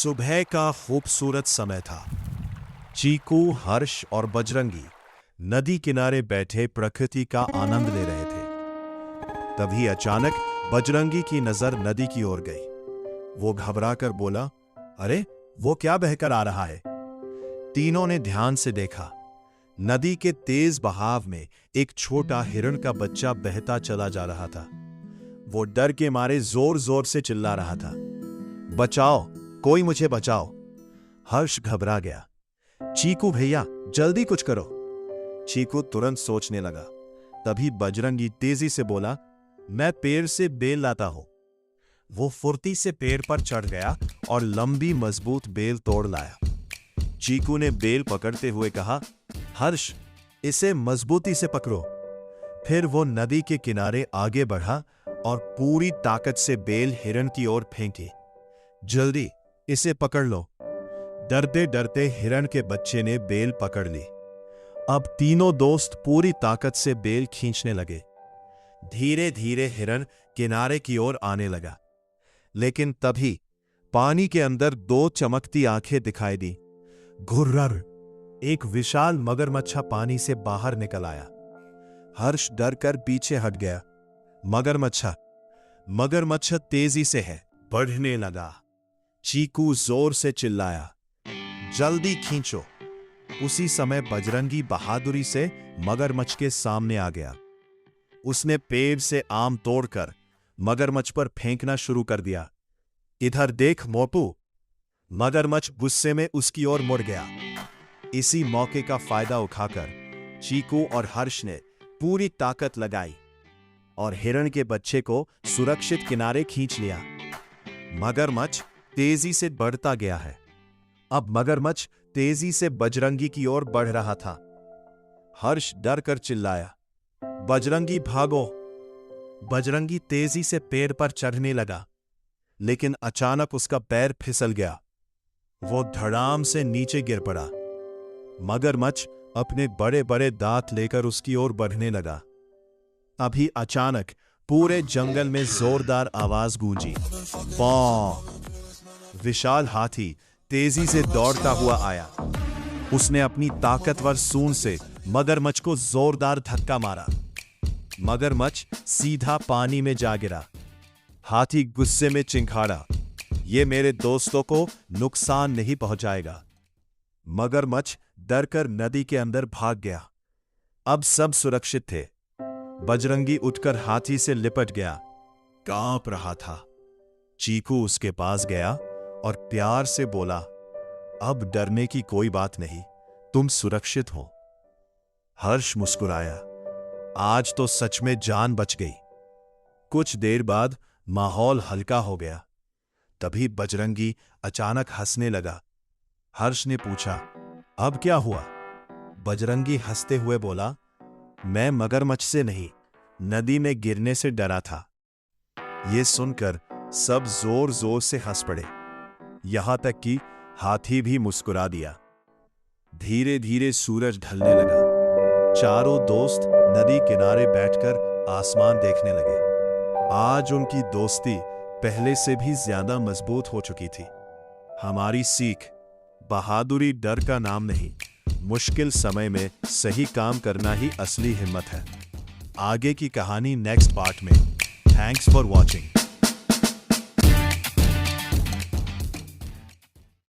सुबह का खूबसूरत समय था। चीकू, हर्ष और बजरंगी नदी किनारे बैठे प्रकृति का आनंद ले रहे थे। तभी अचानक बजरंगी की नजर नदी की ओर गई। वो घबराकर बोला, अरे वो क्या बहकर आ रहा है? तीनों ने ध्यान से देखा। नदी के तेज बहाव में एक छोटा हिरण का बच्चा बहता चला जा रहा था। वो डर के मारे जोर जोर से चिल्ला रहा था, बचाओ, कोई मुझे बचाओ। हर्ष घबरा गया। चीकू भैया, जल्दी कुछ करो। चीकू तुरंत सोचने लगा। तभी बजरंगी तेजी से बोला, मैं पेड़ से बेल लाता हूं। वो फुर्ती से पेड़ पर चढ़ गया और लंबी मजबूत बेल तोड़ लाया। चीकू ने बेल पकड़ते हुए कहा, हर्ष, इसे मजबूती से पकड़ो। फिर वो नदी के किनारे आगे बढ़ा और पूरी ताकत से बेल हिरण की ओर फेंकी। जल्दी, इसे पकड़ लो। डरते डरते हिरण के बच्चे ने बेल पकड़ ली। अब तीनों दोस्त पूरी ताकत से बेल खींचने लगे। धीरे धीरे हिरण किनारे की ओर आने लगा। लेकिन तभी पानी के अंदर दो चमकती आंखें दिखाई दी। घुर्रर, एक विशाल मगरमच्छ पानी से बाहर निकल आया। हर्ष डरकर पीछे हट गया। मगरमच्छ तेजी से बढ़ने लगा। चीकू जोर से चिल्लाया, जल्दी खींचो। उसी समय बजरंगी बहादुरी से मगरमच्छ के सामने आ गया। उसने पेड़ से आम तोड़कर मगरमच्छ पर फेंकना शुरू कर दिया। इधर देख मोपू। मगरमच्छ गुस्से में उसकी ओर मुड़ गया। इसी मौके का फायदा उठाकर चीकू और हर्ष ने पूरी ताकत लगाई और हिरण के बच्चे को सुरक्षित किनारे खींच लिया। मगरमच्छ तेजी से बढ़ता गया है। अब मगरमच्छ तेजी से बजरंगी की ओर बढ़ रहा था। हर्ष डर कर चिल्लाया, बजरंगी भागो। बजरंगी तेजी से पेड़ पर चढ़ने लगा, लेकिन अचानक उसका पैर फिसल गया। वो धड़ाम से नीचे गिर पड़ा। मगरमच्छ अपने बड़े बड़े दांत लेकर उसकी ओर बढ़ने लगा। अभी अचानक पूरे जंगल में जोरदार आवाज गूंजी, पौ। विशाल हाथी तेजी से दौड़ता हुआ आया। उसने अपनी ताकतवर सूंड से मगरमच्छ को जोरदार धक्का मारा। मगरमच्छ सीधा पानी में जा गिरा। हाथी गुस्से में चिंघाड़ा, ये मेरे दोस्तों को नुकसान नहीं पहुंचाएगा। मगरमच्छ डरकर नदी के अंदर भाग गया। अब सब सुरक्षित थे। बजरंगी उठकर हाथी से लिपट गया, कांप रहा था। चीकू उसके पास गया और प्यार से बोला, अब डरने की कोई बात नहीं, तुम सुरक्षित हो। हर्ष मुस्कुराया, आज तो सच में जान बच गई। कुछ देर बाद माहौल हल्का हो गया। तभी बजरंगी अचानक हंसने लगा। हर्ष ने पूछा, अब क्या हुआ? बजरंगी हंसते हुए बोला, मैं मगरमच्छ से नहीं, नदी में गिरने से डरा था। यह सुनकर सब जोर जोर से हंस पड़े, यहां तक कि हाथी भी मुस्कुरा दिया। धीरे धीरे सूरज ढलने लगा। चारों दोस्त नदी किनारे बैठकर आसमान देखने लगे। आज उनकी दोस्ती पहले से भी ज्यादा मजबूत हो चुकी थी। हमारी सीख, बहादुरी डर का नाम नहीं, मुश्किल समय में सही काम करना ही असली हिम्मत है। आगे की कहानी नेक्स्ट पार्ट में। Thanks for watching.